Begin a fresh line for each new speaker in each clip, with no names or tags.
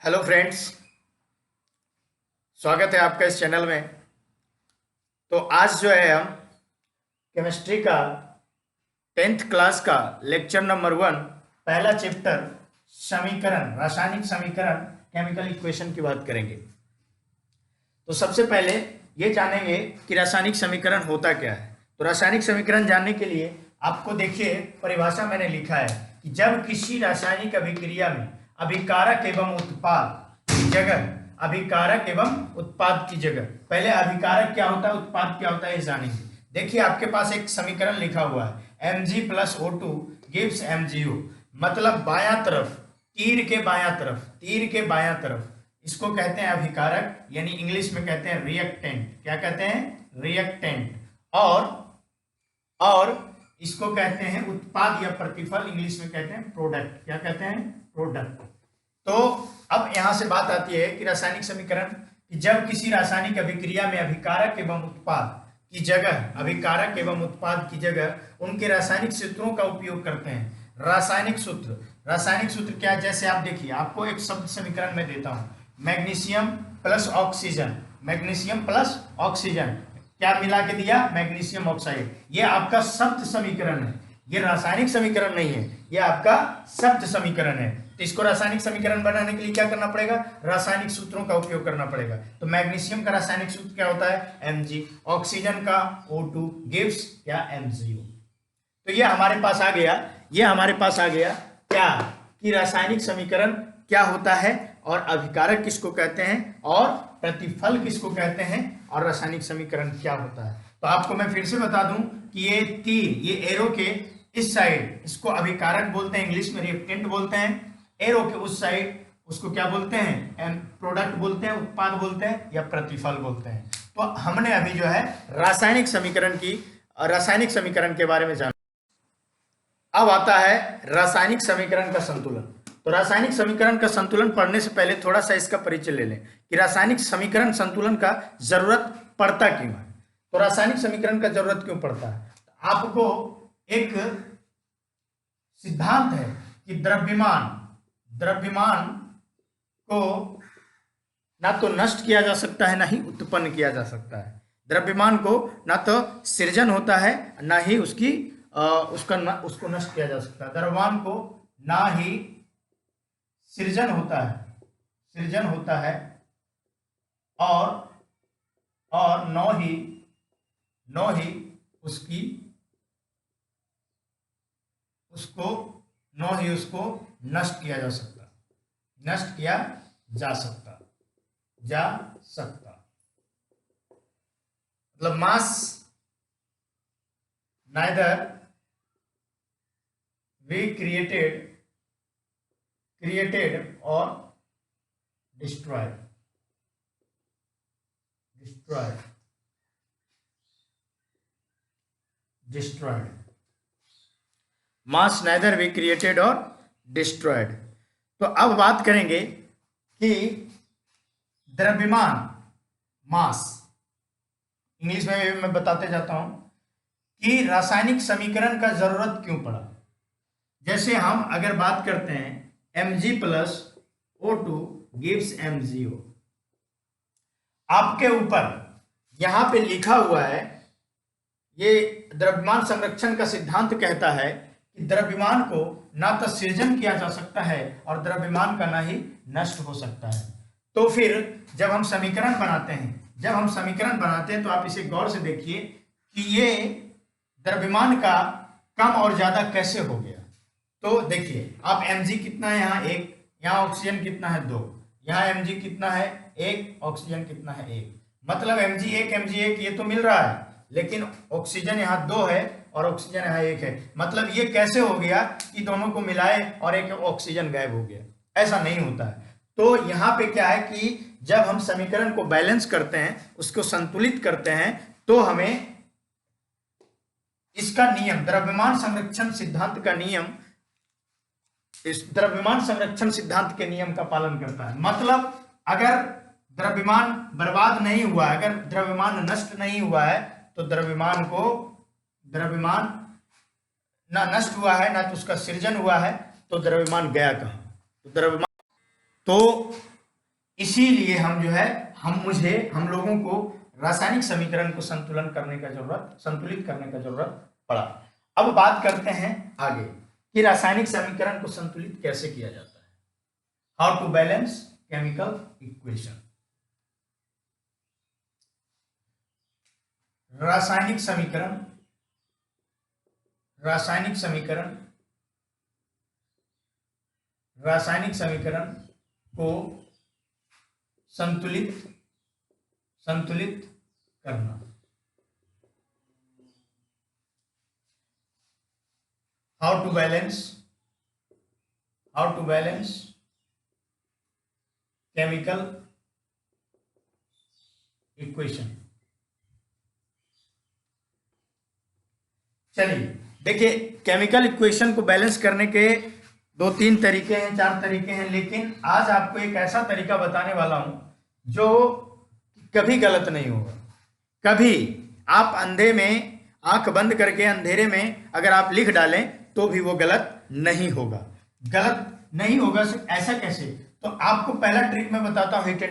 Hello friends, स्वागत है आपका इस चैनल में। तो आज जो है हम केमिस्ट्री का 10th क्लास का लेक्चर नंबर 1 पहला चैप्टर समीकरण, रासायनिक समीकरण, केमिकल इक्वेशन की बात करेंगे। तो सबसे पहले ये जानेंगे कि रासायनिक समीकरण होता क्या है। तो रासायनिक समीकरण जानने के लिए आपको देखिए परिभाषा मैंने लिखा है कि जब किसी रासायनिक अभिक्रिया में अभिकारक एवं उत्पाद की जगह, अभिकारक एवं उत्पाद की जगह, पहले अभिकारक क्या होता है, उत्पाद क्या होता है, ये जानेंगे। देखिए आपके पास एक समीकरण लिखा हुआ है Mg plus O2 gives MgO, मतलब बायां तरफ, तीर के बायां तरफ, तीर के बायां तरफ इसको कहते हैं अभिकारक, यानी इंग्लिश में कहते हैं रिएक्टेंट। क्या कहते हैं? रिएक्टेंट। और इसको कहते हैं उत्पाद या प्रतिफल, इंग्लिश में कहते हैं प्रोडक्ट। क्या कहते हैं? प्रोडक्ट। तो अब यहां से बात आती है कि रासायनिक समीकरण कि जब किसी रासायनिक अभिक्रिया में अभिकारक एवं उत्पाद की जगह, अभिकारक एवं उत्पाद की जगह उनके रासायनिक सूत्रों का उपयोग करते हैं। रासायनिक सूत्र, रासायनिक सूत्र क्या है? जैसे आप देखिए, आपको एक शब्द समीकरण में देता हूं, magnesium plus oxygen, magnesium plus oxygen, क्या मिला के दिया? Magnesium oxide. ये आपका शब्द समीकरण है, ये रासायनिक समीकरण नहीं है, ये आपका शब्द समीकरण है। तो इसको रासायनिक समीकरण बनाने के लिए क्या करना पड़ेगा? रासायनिक सूत्रों का उपयोग करना पड़ेगा। तो मैग्नीशियम का रासायनिक सूत्र क्या होता है? Mg। ऑक्सीजन का O2 गिव्स क्या? MgO। तो ये हमारे पास आ गया, ये हमारे पास आ गया क्या कि रासायनिक समीकरण क्या होता है, और अभिकारक किसको कहते हैं, और प्रतिफल किसको कहते हैं, और रासायनिक समीकरण क्या होता है। तो आपको मैं फिर से बता दूं कि ये तीर, ये एरो के इस साइड इसको अभिकारक बोलते हैं, इंग्लिश में रिएक्टेंट बोलते हैं। एरो के उस साइड उसको क्या बोलते हैं? प्रोडक्ट बोलते हैं, उत्पाद बोलते हैं, या प्रतिफल बोलते हैं। तो हमने अभी जो है रासायनिक समीकरण के बारे में जाना। अब आता है रासायनिक समीकरण का संतुलन। तो रासायनिक समीकरण का संतुलन पढ़ने से पहले थोड़ा सा इसका परिचय ले लें कि रासायनिक समीकरण संतुलन का जरूरत पड़ता क्यों है। तो रासायनिक समीकरण का जरूरत क्यों पड़ता है? आपको एक सिद्धांत है कि द्रव्यमान को ना तो नष्ट किया जा सकता है, ना ही उत्पन्न किया जा सकता है। द्रव्यमान को ना तो सृजन होता है, ना ही उसको नष्ट किया जा सकता है। द्रव्यमान को ना ही सृजन होता है और न ही उसको नष्ट किया जा सकता। मतलब मास neither we created or destroyed mass neither we created or destroyed। तो अब बात करेंगे कि द्रव्यमान, मास, इंग्लिश में मैं बताते जाता हूं कि रासायनिक समीकरण का जरूरत क्यों पड़ा। जैसे हम अगर बात करते हैं Mg plus O2 gives MgO, आपके ऊपर यहां पे लिखा हुआ है, ये द्रव्यमान संरक्षण का सिद्धांत कहता है कि द्रव्यमान को ना तो सृजन किया जा सकता है और द्रव्यमान का ना ही नष्ट हो सकता है। तो फिर जब हम समीकरण बनाते हैं तो आप इसे गौर से देखिए कि ये द्रव्यमान का कम और ज्यादा कैसे हो गया। तो देखिए आप Mg कितना है यहाँ? 1, यहाँ ऑक्सीजन कितना है? 2, यहाँ Mg कितना है? 1, ऑक्सीजन कितना है? 1। मतलब Mg1 ये तो मिल रहा है, लेकिन ऑक्सीजन यहाँ 2 है और ऑक्सीजन यहाँ 1 है। मतलब ये कैसे हो गया कि दोनों को मिलाए और एक ऑक्सीजन गायब हो गया? ऐसा नहीं होता है। तो यहाँ पे क्या है कि जब हम समीकरण को बैलेंस करते हैं, उसको संतुलित करते हैं, तो हमें इसका नियम, द्रव्यमान संरक्षण सिद्धांत का नियम, इस द्रव्यमान संरक्षण सिद्धांत के नियम का पालन करता है। मतलब अगर द्रव्यमान बर्बाद नहीं हुआ है, अगर द्रव्यमान नष्ट नहीं हुआ है, तो द्रव्यमान ना नष्ट हुआ है, ना तो उसका सृजन हुआ है, तो द्रव्यमान गया कहां? तो इसीलिए हम जो है हम लोगों को रासायनिक समीकरण को संतुलित करने का जरूरत पड़ा। अब बात करते हैं आगे कि रासायनिक समीकरण को संतुलित कैसे किया जाता है। How to balance chemical equation. रासायनिक समीकरण को संतुलित करना। How to balance chemical equation. चलिए देखिए, केमिकल इक्वेशन को बैलेंस करने के 2-3 तरीके हैं, 4 तरीके हैं, लेकिन आज आपको एक ऐसा तरीका बताने वाला हूं जो कभी गलत नहीं होगा। कभी आप अंधे में आंख बंद करके अंधेरे में अगर आप लिख डालें तो भी वो गलत नहीं होगा। ऐसा कैसे? तो आपको पहला ट्रिक मैं बताता हूं, हिट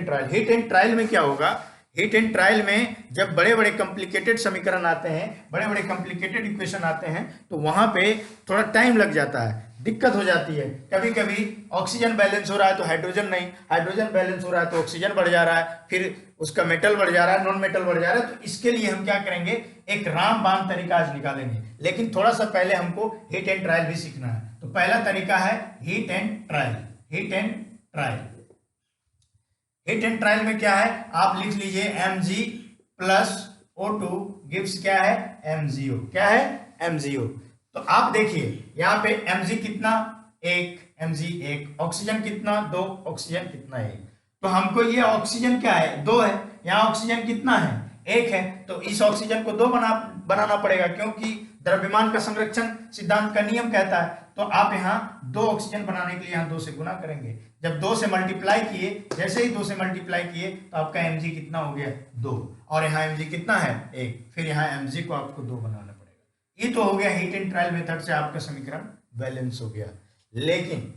एंड ट्रायल में क्या होगा। हिट एंड ट्रायल में जब बड़े बड़े कॉम्प्लिकेटेड समीकरण आते हैं, बड़े बड़े कॉम्प्लिकेटेड इक्वेशन आते हैं, तो वहां पे थोड़ा टाइम लग जाता है, दिक्कत हो जाती है। कभी कभी ऑक्सीजन बैलेंस हो रहा है तो हाइड्रोजन नहीं, हाइड्रोजन बैलेंस हो रहा है तो ऑक्सीजन बढ़ जा रहा है, फिर उसका मेटल बढ़ जा रहा है, नॉन मेटल बढ़ जा रहा है। तो इसके लिए हम क्या करेंगे, एक रामबाण तरीका आज निकालेंगे। लेकिन थोड़ा सा पहले हमको हिट एंड ट्रायल भी सीखना है। तो पहला तरीका है hit and trial. Hit and trial में क्या है, आप लिख लीजिए Mg प्लस O2 गिव्स क्या है, MgO। क्या है, MgO। तो आप देखिए यहां पे Mg कितना, 1, Mg 1, ऑक्सीजन कितना, 2, ऑक्सीजन कितना, 1। तो हमको ये ऑक्सीजन क्या है, 2 है, यहाँ ऑक्सीजन कितना है, 1 है। तो इस ऑक्सीजन को 2 बनाना पड़ेगा, क्योंकि द्रव्यमान का संरक्षण सिद्धांत का नियम कहता है। तो आप यहाँ 2 ऑक्सीजन बनाने के लिए यहाँ 2 से गुना करेंगे। जब 2 से मल्टीप्लाई किए, जैसे ही 2 से मल्टीप्लाई किए तो आपका Mg कितना हो गया, 2, और यहाँ Mg कितना है, 1। फिर यहाँ Mg को आपको 2 बनाना पड़ेगा। ये तो हो गया हिट एंड ट्रायल मेथड से आपका समीकरण बैलेंस हो गया। लेकिन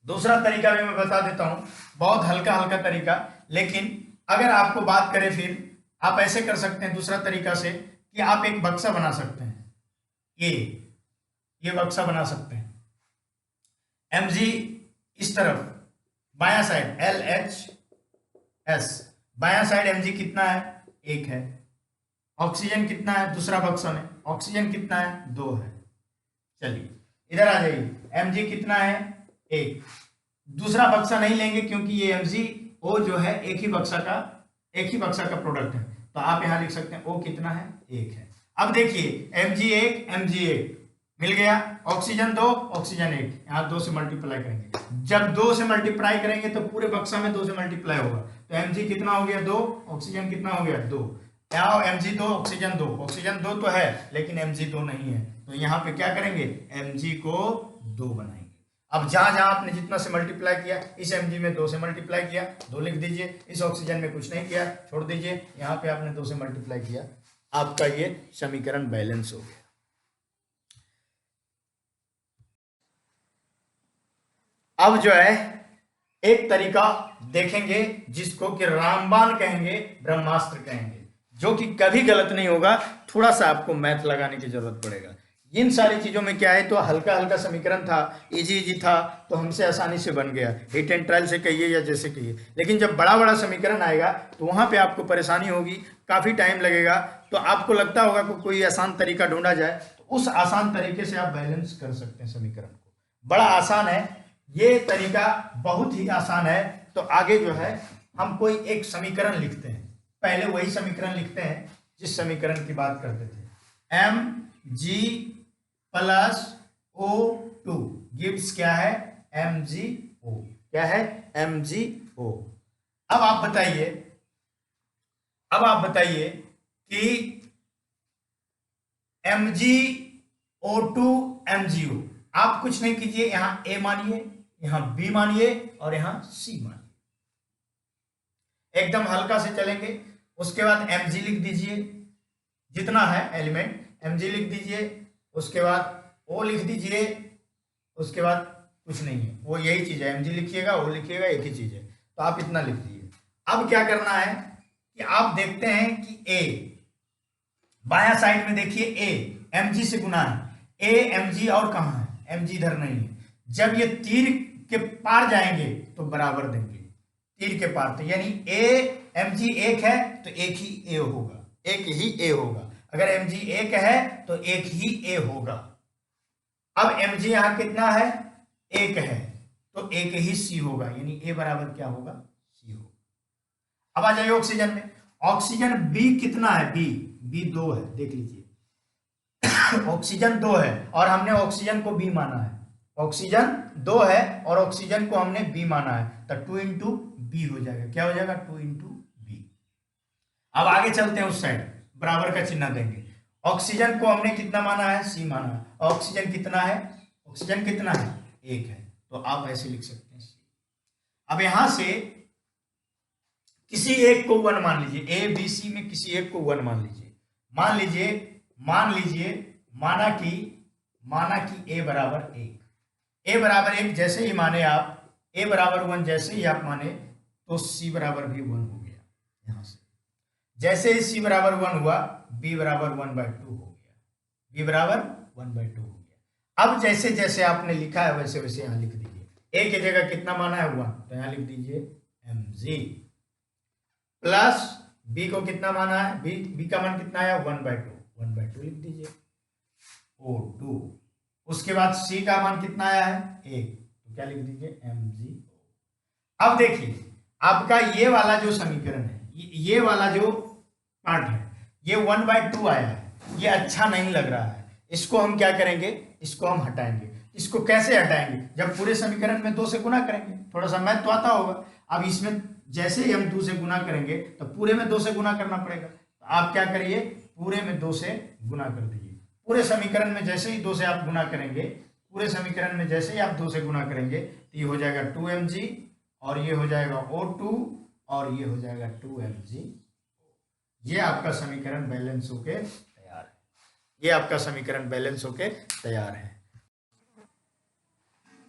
दूसरा तरीका भी मैं बता देता हूं, बहुत हल्का तरीका, लेकिन अगर आपको बात करें फिर आप ऐसे कर सकते हैं दूसरा तरीका से कि आप एक बक्सा बना सकते हैं। ये बक्सा बना सकते हैं। Mg इस तरफ बायां साइड LHS, बायां साइड Mg कितना है, 1 है। ऑक्सीजन कितना है दूसरा बक्सा में, ऑक्सीजन कितना है, 2 है। चलिए इधर आ जाइए, Mg कितना है, 1। दूसरा बक्सा नहीं लेंगे क्योंकि ये MgO जो है एक ही बक्सा का प्रोडक्ट है। तो आप यहां लिख सकते हैं O कितना है, 1 है। अब देखिए Mg1 मिल गया, ऑक्सीजन 2, ऑक्सीजन 1, यहाँ 2 से मल्टीप्लाई करेंगे। जब 2 से मल्टीप्लाई करेंगे तो पूरे बक्सा में 2 से मल्टीप्लाई होगा। तो Mg कितना हो गया, 2, ऑक्सीजन कितना हो गया, 2। यहाँ Mg2 ऑक्सीजन 2, ऑक्सीजन 2 तो है लेकिन Mg2 नहीं है। तो यहाँ पे क्या करेंगे, Mg को 2 बनाएंगे। अब जहां आपने जितना से मल्टीप्लाई किया, इस Mg में 2 से मल्टीप्लाई किया, 2 लिख दीजिए। इस ऑक्सीजन में कुछ नहीं किया, छोड़ दीजिए। यहाँ पे आपने 2 से मल्टीप्लाई किया, आपका ये समीकरण बैलेंस हो गया। अब जो है एक तरीका देखेंगे जिसको कि रामबाण कहेंगे, ब्रह्मास्त्र कहेंगे, जो कि कभी गलत नहीं होगा। थोड़ा सा आपको मैथ लगाने की जरूरत पड़ेगा। इन सारी चीजों में क्या है, तो हल्का समीकरण था, इजी था, तो हमसे आसानी से बन गया। हिट एंड ट्रायल से कहिए या जैसे कहिए। लेकिन जब बड़ा समीकरण आएगा तो वहां पे आपको परेशानी होगी, काफी टाइम लगेगा। तो आपको लगता होगा कि कोई आसान तरीका ढूंढा जाए, तो उस आसान तरीके से आप बैलेंस कर सकते हैं समीकरण को। बड़ा आसान है ये तरीका, बहुत ही आसान है। तो आगे जो है हम कोई एक समीकरण लिखते हैं। पहले वही समीकरण लिखते हैं जिस समीकरण की बात करते थे। Mg प्लस O2 गिव्स क्या है, MgO। क्या है, MgO। अब आप बताइए कि MgO2 MgO, आप कुछ नहीं कीजिए, यहां A मानिए, यहां B मानिए और यहां C मानिए। एकदम हल्का से चलेंगे। उसके बाद Mg लिख दीजिए, जितना है एलिमेंट Mg लिख दीजिए। उसके बाद O लिख दीजिए। उसके बाद कुछ नहीं है, वो यही चीज है, mg लिखिएगा वो लिखिएगा एक ही चीज है, तो आप इतना लिख दीजिए। अब क्या करना है कि आप देखते हैं कि a बाया साइड में देखिए a mg से गुना है, a mg और कहाँ है, mg इधर नहीं है। जब ये तीर के पार जाएंगे तो बराबर देंगे, तीर के पार, तो यानी a mg एक है तो एक ही a होगा, एक ही a होगा। अगर mg एक है तो एक ही a होगा। अब mg यहां कितना है, एक है, तो एक ही c होगा, यानी a बराबर क्या होगा, c होगा। अब आ जाइए ऑक्सीजन में, ऑक्सीजन B कितना है, B 2 है, देख लीजिए ऑक्सीजन 2 है और हमने ऑक्सीजन को B माना है, ऑक्सीजन 2 है और ऑक्सीजन को हमने B माना है, तो 2 इंटू बी हो जाएगा, क्या हो जाएगा, 2 इंटू बी। अब आगे चलते हैं, उस साइड बराबर का चिन्ह देंगे। ऑक्सीजन को हमने कितना माना है, C माना है, ऑक्सीजन कितना है, ऑक्सीजन कितना है, 1 है, तो आप ऐसे लिख सकते हैं C। अब यहां से किसी एक को 1 मान लीजिए, A B C में किसी एक को 1 मान लीजिए, मान लीजिए माना कि A बराबर 1, A बराबर 1 जैसे ही माने आप, A बराबर 1 जैसे ही आप माने तो C बराबर भी 1 हो गया। यहां से जैसे ही C बराबर 1 हुआ, B बराबर 1/2 हो गया, B बराबर 1/2 हो गया। अब जैसे जैसे आपने लिखा है वैसे वैसे यहां लिख दीजिए। A की जगह कितना माना है, 1, तो यहां लिख दीजिए mg, प्लस B को कितना माना है, B का मान कितना है, 1/2 लिख दीजिए, O2। उसके बाद C का मान कितना आया है, 1, तो क्या लिख दीजिए, mg। अब देखिए आपका ये वाला जो समीकरण है, ये वाला जो पार्ट है, ये 1/2 आया है, ये अच्छा नहीं लग रहा है, इसको हम क्या करेंगे, इसको हम हटाएंगे। इसको कैसे हटाएंगे, जब पूरे समीकरण में 2 से गुना करेंगे, थोड़ा सा मैथ तो आता होगा। अब इसमें जैसे ही हम 2 से गुना करेंगे तो पूरे में 2 से गुना करना पड़ेगा, तो आप क्या करिए, पूरे में 2 से गुना कर दीजिए। पूरे समीकरण में जैसे ही 2 से आप गुना करेंगे, पूरे समीकरण में जैसे ही आप 2 से गुना करेंगे तो ये हो जाएगा 2mg और ये हो जाएगा O2 और ये हो जाएगा 2mg। ये आपका समीकरण बैलेंस होके तैयार है, ये आपका समीकरण बैलेंस होके तैयार है।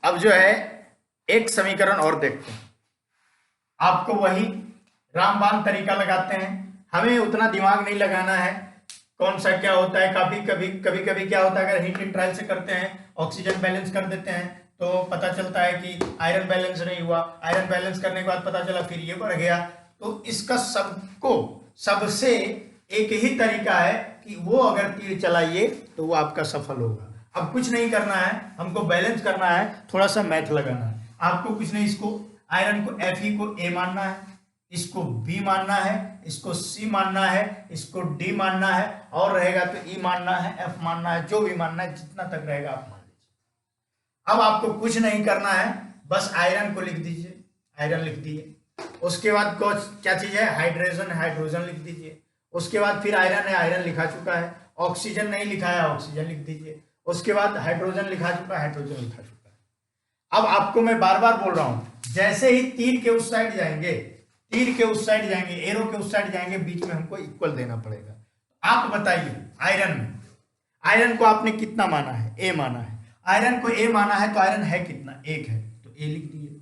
अब जो है एक समीकरण और देखते हैं, आपको वही रामबाण तरीका लगाते हैं, हमें उतना दिमाग नहीं लगाना है कौन सा क्या होता है। कभी कभी क्या होता है, अगर हीट इन ट्रायल से करते हैं, ऑक्सीजन बैलेंस कर देते हैं तो पता चलता है कि आयरन बैलेंस नहीं हुआ, आयरन बैलेंस करने के बाद पता चला फिर ये बढ़ गया। तो इसका सबसे एक ही तरीका है कि वो अगर तीर चलाइए तो वो आपका सफल होगा। अब कुछ नहीं करना है, हमको बैलेंस करना है, थोड़ा सा मैथ लगाना है। आपको कुछ नहीं, इसको आयरन को Fe को A मानना है, इसको B मानना है, इसको C मानना है, इसको D मानना है, और रहेगा तो E मानना है, F मानना है, जो भी मानना है, जितना तक रहेगा आप मान लीजिए। अब आपको कुछ नहीं करना है, बस आयरन को लिख दीजिए, आयरन लिख दिए। उसके बाद क्या चीज है, हाइड्रोजन लिख दीजिए। उसके बाद फिर आयरन है, आयरन लिखा चुका है। ऑक्सीजन नहीं लिखा है, ऑक्सीजन लिख दीजिए। उसके बाद हाइड्रोजन लिखा चुका है, हाइड्रोजन लिखा चुका है। अब आपको मैं बार बार बोल रहा हूं, जैसे ही तीर के उस साइड जाएंगे, एरो के उस साइड जाएंगे, बीच में हमको इक्वल देना पड़ेगा। आप बताइए, आयरन को आपने कितना माना है, A माना है। आयरन को A माना है तो आयरन है कितना, 1 है, तो A लिख दिए।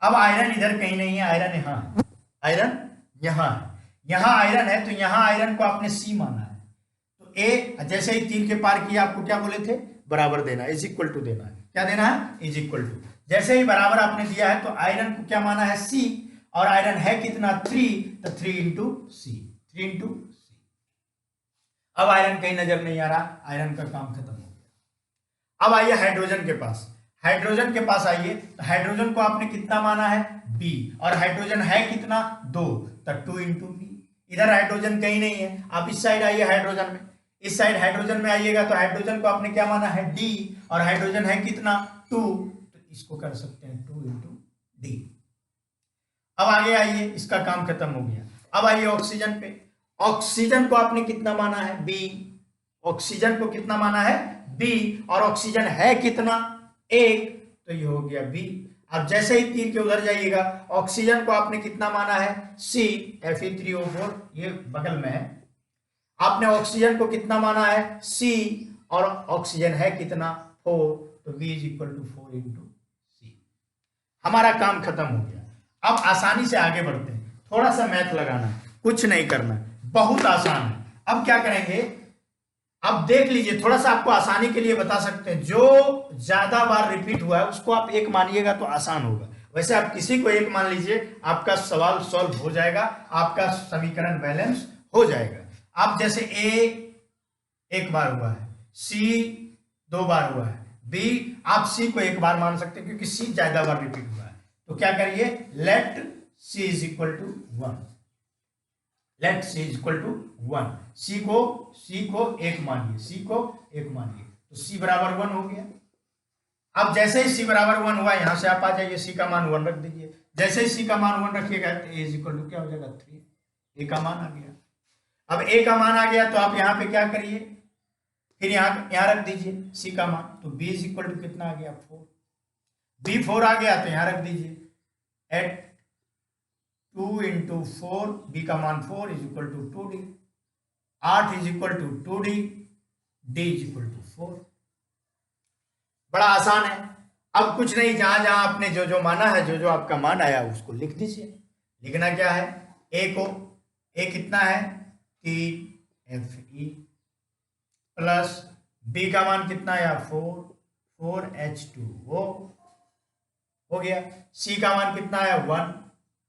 अब आयरन इधर कहीं नहीं है, आयरन यहाँ है, आयरन यहाँ है, यहाँ आयरन है तो यहाँ आयरन को आपने C माना है, तो A जैसे ही तीर के पार किया आपको क्या बोले थे, बराबर देना, इज इक्वल टू देना है। क्या देना है, इज इक्वल टू। जैसे ही बराबर आपने दिया है तो आयरन को क्या माना है, C, और आयरन है कितना, 3, तो 3 इंटू C। अब आयरन कहीं नजर नहीं आ रहा, आयरन का काम खत्म हो गया। अब आइए हाइड्रोजन के पास, आइए तो हाइड्रोजन को आपने कितना माना है, B, और हाइड्रोजन है कितना, 2, तो 2 इंटू बी। इधर हाइड्रोजन कहीं नहीं है, आप इस साइड आइए हाइड्रोजन में, इस साइड हाइड्रोजन में आइएगा तो हाइड्रोजन को आपने क्या माना है, D, और हाइड्रोजन है कितना, 2, तो इसको कर सकते हैं 2 इंटू D। अब आगे आइए, इसका काम खत्म हो गया। अब आइए ऑक्सीजन पे, ऑक्सीजन को आपने कितना माना है, B, ऑक्सीजन को कितना माना है, B, और ऑक्सीजन है कितना, 1, तो ये हो गया B। अब जैसे ही तीर के उधर जाइएगा, ऑक्सीजन को आपने कितना माना है, C, Fe3O4, ये बगल में है। आपने ऑक्सीजन को कितना माना है, C, और ऑक्सीजन है कितना, 4, तो B is equal to 4 into हमारा काम खत्म हो गया। अब आसानी से आगे बढ़ते हैं। थोड़ा सा मैथ लगाना है, कुछ नहीं करना, बहुत आसान है। अब क्या करेंगे, अब देख लीजिए, थोड़ा सा आपको आसानी के लिए बता सकते हैं, जो ज्यादा बार रिपीट हुआ है उसको आप एक मानिएगा तो आसान होगा। वैसे आप किसी को एक मान लीजिए, आपका सवाल सॉल्व हो जाएगा, आपका समीकरण बैलेंस हो जाएगा। आप जैसे ए एक बार हुआ है, सी 2 बार हुआ है, बी आप सी को एक बार मान सकते हैं क्योंकि सी ज्यादा बार रिपीट हुआ है। तो क्या करिए, let C is equal to 1, let C is equal to 1, C को एक मानिए, सी को एक मानिए, तो सी बराबर 1 हो गया। अब जैसे ही सी बराबर 1 हुआ, यहां से आप आ जाइए, सी का मान 1 रख दीजिए। जैसे ही सी का मान 1 रखिएगा तो ए इज इक्वल टू क्या हो जाएगा, 3, ए का मान आ गया। अब ए का मान आ गया तो आप यहां पे क्या करिए, फिर यहां रख दीजिए सी का मान, तो बी इज इक्वल टू कितना आ गया, 4, बी 4 आ गया तो यहां रख दीजिए एट 2 इंटू 4, बी का मान 4 is equal to 2d, 8 is equal to 2d, D is equal to 4। बड़ा आसान है। अब कुछ नहीं, जहां जहां आपने जो जो माना है, जो जो आपका मान आया उसको लिख दीजिए। लिखना क्या है, ए को, ए कितना है 3 Fe प्लस बी का मान कितना आया 4 H2O हो गया। सी का मान कितना है 1,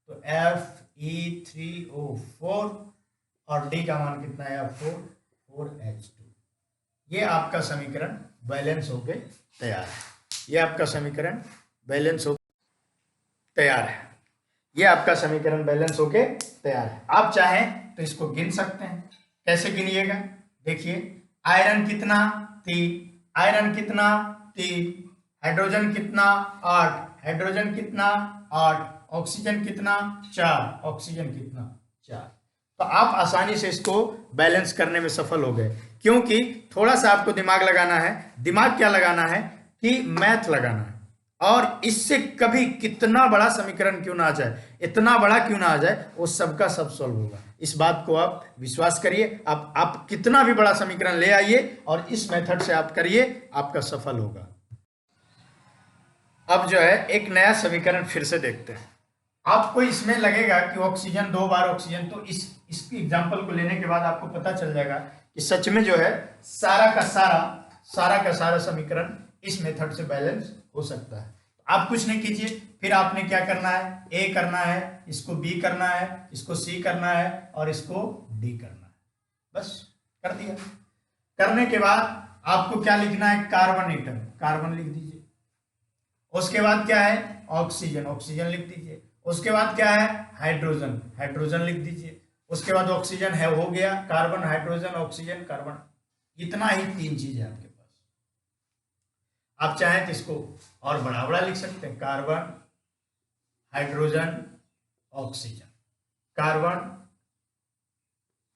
तो Fe3O4 और डी का मान कितना है 4 H2। ये आपका समीकरण बैलेंस होके तैयार है। ये आपका समीकरण बैलेंस हो तैयार है। ये आपका समीकरण बैलेंस होके तैयार है। आप चाहें तो इसको गिन सकते हैं। कैसे गिनिएगा, देखिए, आयरन कितना 3, आयरन कितना 3, हाइड्रोजन कितना 8, हाइड्रोजन कितना 8, ऑक्सीजन कितना 4, ऑक्सीजन कितना 4। तो आप आसानी से इसको बैलेंस करने में सफल हो गए, क्योंकि थोड़ा सा आपको दिमाग लगाना है। दिमाग क्या लगाना है कि मैथ लगाना है, और इससे कभी कितना बड़ा समीकरण क्यों ना आ जाए, इतना बड़ा क्यों ना आ जाए, वो सबका सब सॉल्व होगा। इस बात को आप विश्वास करिए। आप कितना भी बड़ा समीकरण ले आइए और इस मेथड से आप करिए, आपका सफल होगा। अब जो है एक नया समीकरण फिर से देखते हैं। आपको इसमें लगेगा कि ऑक्सीजन 2 बार ऑक्सीजन, तो इसकी एग्जांपल को लेने के बाद आपको पता चल जाएगा कि सच में जो है सारा का सारा समीकरण इस मेथड से बैलेंस हो सकता है। आप कुछ नहीं कीजिए, फिर आपने क्या करना है, ए करना है, इसको बी करना है, इसको सी करना है और इसको डी करना है। बस कर दिया। करने के बाद आपको क्या लिखना है, कार्बन एटम, कार्बन लिख दीजिए। उसके बाद क्या है, ऑक्सीजन, ऑक्सीजन लिख दीजिए। उसके बाद क्या है, हाइड्रोजन, हाइड्रोजन लिख दीजिए। उसके बाद ऑक्सीजन है, हो गया, कार्बन हाइड्रोजन ऑक्सीजन कार्बन, इतना ही 3 चीज है आपके पास। आप चाहें तो इसको और बड़ा बड़ा लिख सकते हैं, carbon hydrogen oxygen, carbon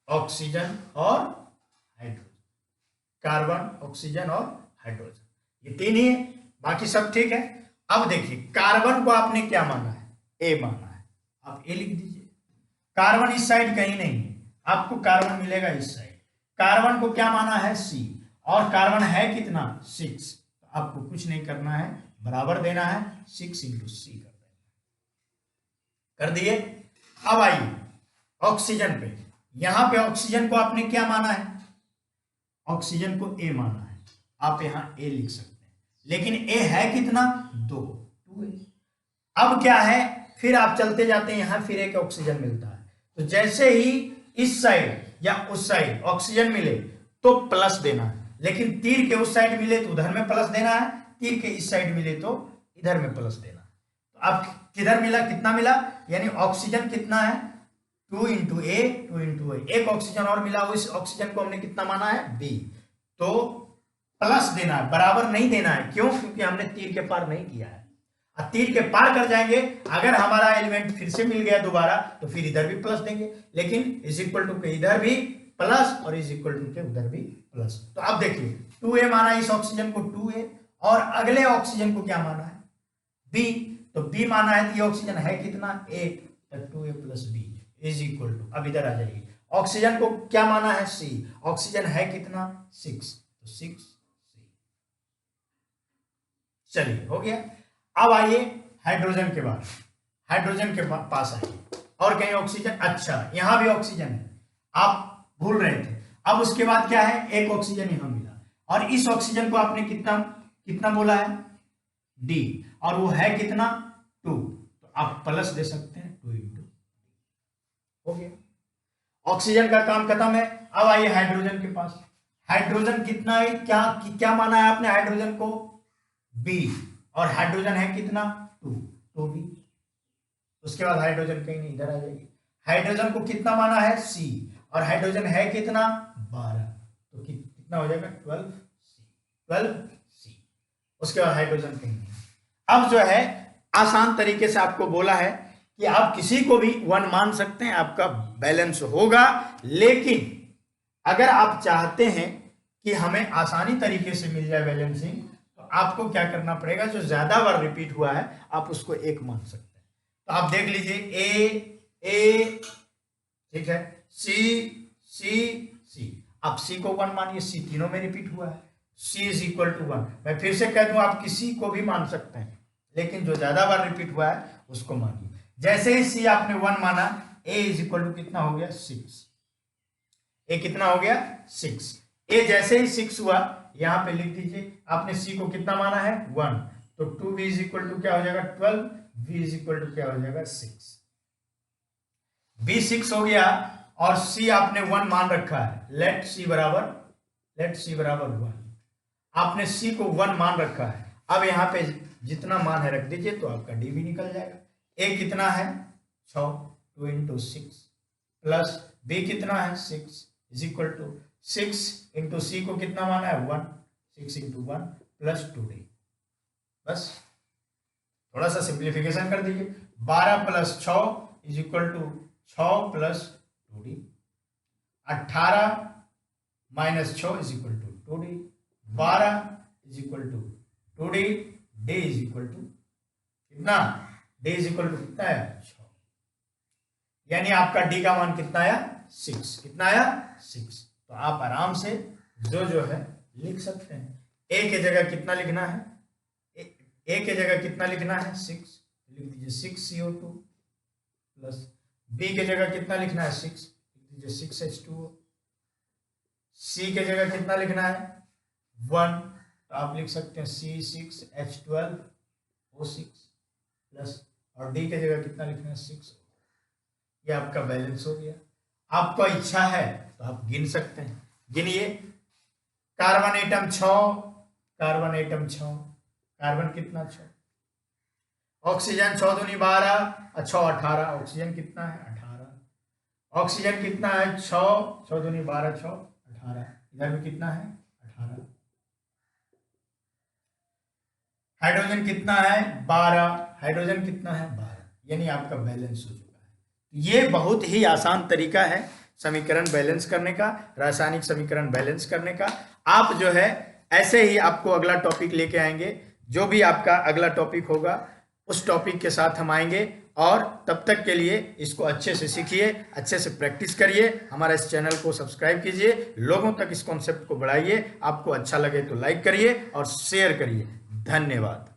oxygen और हाइड्रोजन, कार्बन ऑक्सीजन और हाइड्रोजन, ये 3 ही है, बाकी सब ठीक है। अब देखिए, कार्बन को आपने क्या माना है, ए माना है, आप ए लिख दीजिए। कार्बन इस साइड कहीं नहीं है, आपको कार्बन मिलेगा इस साइड। कार्बन को क्या माना है, सी, और कार्बन है कितना 6, आपको कुछ नहीं करना है, बराबर देना है, 6 इंटू सी कर देना, कर दिए। अब आइए ऑक्सीजन पे, यहां पे ऑक्सीजन को आपने क्या माना है, ऑक्सीजन को ए माना है, आप यहां ए लिख सकते हैं, लेकिन ए है कितना 2 है। अब क्या है, फिर आप चलते जाते हैं, यहां फिर एक ऑक्सीजन मिलता है, तो जैसे ही इस साइड या उस साइड ऑक्सीजन मिले तो प्लस देना है, लेकिन तीर के उस साइड मिले तो उधर में प्लस देना है, तीर के इस साइड मिले तो इधर में प्लस देना है। तो अब किधर मिला, कितना मिला, यानी ऑक्सीजन कितना है 2 इंटू ए, 2 इंटू ए, एक ऑक्सीजन और मिला, उस ऑक्सीजन को हमने कितना माना है बी, तो प्लस देना है, बराबर नहीं देना है। क्यों, क्योंकि हमने तीर के पार नहीं किया है। तीर के पार कर जाएंगे, अगर हमारा एलिमेंट फिर से मिल गया दोबारा तो फिर इधर भी प्लस देंगे, लेकिन इज इक्वल टू के इधर भी प्लस और इज इक्वल टू के उधर भी प्लस। तो अब देखिए 2a माना इस ऑक्सीजन को 2a, और अगले ऑक्सीजन को क्या माना है b, तो b माना है, तो ये ऑक्सीजन है कितना 8, तो 2a plus b is equal to, अब इधर आ जाइए, ऑक्सीजन को क्या माना है c, ऑक्सीजन है कितना 6, तो 6c, चलिए हो गया। अब आइए हाइड्रोजन के बाद, हाइड्रोजन के पास आइए, और कहीं ऑक्सीजन, अच्छा यहां भी ऑक्सीजन है, आप भूल रहे थे। अब उसके बाद क्या है, एक ऑक्सीजन यहां मिला, और इस ऑक्सीजन को आपने कितना कितना बोला है, डी, और वो है कितना 2, तो आप प्लस दे सकते हैं 2 इंटू, हो गया। ऑक्सीजन का काम खत्म है। अब आइए हाइड्रोजन के पास, हाइड्रोजन कितना है, क्या माना है आपने हाइड्रोजन को, बी, और हाइड्रोजन है कितना 2, तो बी। उसके बाद हाइड्रोजन कहीं नहीं, इधर आ जाएगी। हाइड्रोजन को कितना माना है, सी, और हाइड्रोजन है कितना 12, तो कितना हो जाएगा 12C। उसके बाद हाइड्रोजन कहीं नहीं। अब जो है आसान तरीके से आपको बोला है कि आप किसी को भी 1 मान सकते हैं, आपका बैलेंस होगा। लेकिन अगर आप चाहते हैं कि हमें आसानी तरीके से मिल जाए बैलेंसिंग, तो आपको क्या करना पड़ेगा, जो ज्यादा बार रिपीट हुआ है आप उसको 1 मान सकते हैं। तो आप देख लीजिए ए, ठीक है, सी, आप सी को 1 मानिए, सी तीनों में रिपीट हुआ है, सी इज इक्वल टू 1। मैं फिर से कह दूं, आप किसी को भी मान सकते हैं, लेकिन जो ज्यादा बार रिपीट हुआ है उसको मानिए। जैसे ही सी आपने 1 माना, ए इज इक्वल टू कितना हो गया 6, ए कितना हो गया 6। ए जैसे ही 6 हुआ, यहां पे लिख दीजिए, आपने सी को कितना माना है 1, तो 2b इज इक्वल टू क्या हो जाएगा 12, v इज इक्वल टू क्या हो जाएगा 6। b 6 हो गया, और c आपने 1 मान रखा है, लेट c बराबर 1। आपने c को 1 मान रखा है। अब यहां पे जितना मान है रख दीजिए, तो आपका d भी निकल जाएगा। a कितना है 6, 2 इंटू 6, प्लस b कितना है 6 is equal to 6 into c को कितना माना है 1, 6 इंटू 1 प्लस 2d। बस थोड़ा सा सिंप्लीफिकेशन कर दीजिए, 12 plus 6 is equal to 6 plus 2d, 18 minus 6 is equal to 2d, 12 is equal to 2d, d is equal to कितना, d इज इक्वल टू कितना है 6, यानी आपका d का मान कितना आया 6, कितना आया 6। तो आप आराम से जो है लिख सकते हैं। a के जगह कितना लिखना है, a के जगह कितना लिखना है 6, लिख दीजिए 6CO2, प्लस b के जगह कितना लिखना है 6, लिख दीजिए 6H2O, c के जगह कितना लिखना है 1, तो आप लिख सकते हैं C6H12O6, प्लस, और d के जगह कितना लिखना है 6। ये आपका बैलेंस हो गया। आपका इच्छा है तो आप गिन सकते हैं, गिनिए। Carbon atom 6, carbon atom 6, carbon कितना 6, ऑक्सीजन 6 दूनी 12, 6 18, ऑक्सीजन कितना है 18, ऑक्सीजन कितना है 6 दूनी 12, 6 18, इधर भी कितना है 18, हाइड्रोजन कितना है 12, हाइड्रोजन कितना है 12, यानी आपका बैलेंस हो चुका है। ये बहुत ही आसान तरीका है समीकरण बैलेंस करने का, रासायनिक समीकरण बैलेंस करने का। आप जो है ऐसे ही आपको अगला टॉपिक लेके आएंगे, जो भी आपका अगला टॉपिक होगा उस टॉपिक के साथ हम आएंगे। और तब तक के लिए इसको अच्छे से सीखिए, अच्छे से प्रैक्टिस करिए, हमारा इस चैनल को सब्सक्राइब कीजिए, लोगों तक इस कॉन्सेप्ट को बढ़ाइए। आपको अच्छा लगे तो लाइक करिए और शेयर करिए। धन्यवाद।